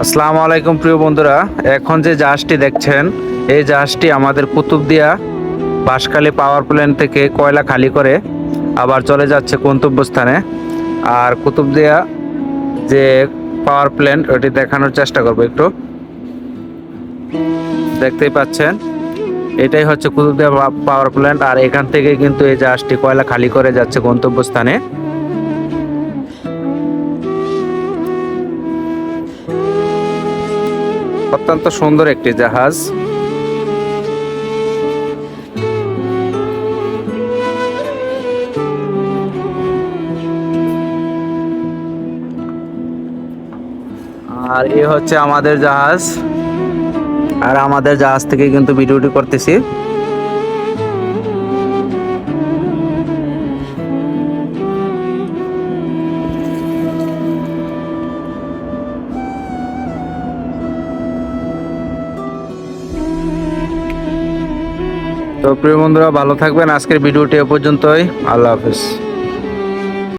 আসসালামু আলাইকুম প্রিয় বন্ধুরা, এখন যে জাহাজটি দেখছেন এই জাহাজটি আমাদের কুতুবদিয়া বাঁশখালী পাওয়ার প্ল্যান্ট থেকে কয়লা খালি করে আবার চলে যাচ্ছে গন্তব্যস্থানে। আর কুতুবদিয়া যে পাওয়ার প্ল্যান্ট ওটি দেখানোর চেষ্টা করবো, একটু দেখতেই পাচ্ছেন এটাই হচ্ছে কুতুবদিয়া পাওয়ার প্ল্যান্ট। আর এখান থেকে কিন্তু এই জাহাজটি কয়লা খালি করে যাচ্ছে গন্তব্যস্থানে। অত্যন্ত সুন্দর একটি জাহাজ। আর এই হচ্ছে আমাদের জাহাজ, আর আমাদের জাহাজ থেকে কিন্তু ভিডিওটি করতেছি। তো প্রিয় বন্ধুরা, ভালো থাকবেন। আজকের ভিডিওটি এ পর্যন্তই। আল্লাহ হাফেজ।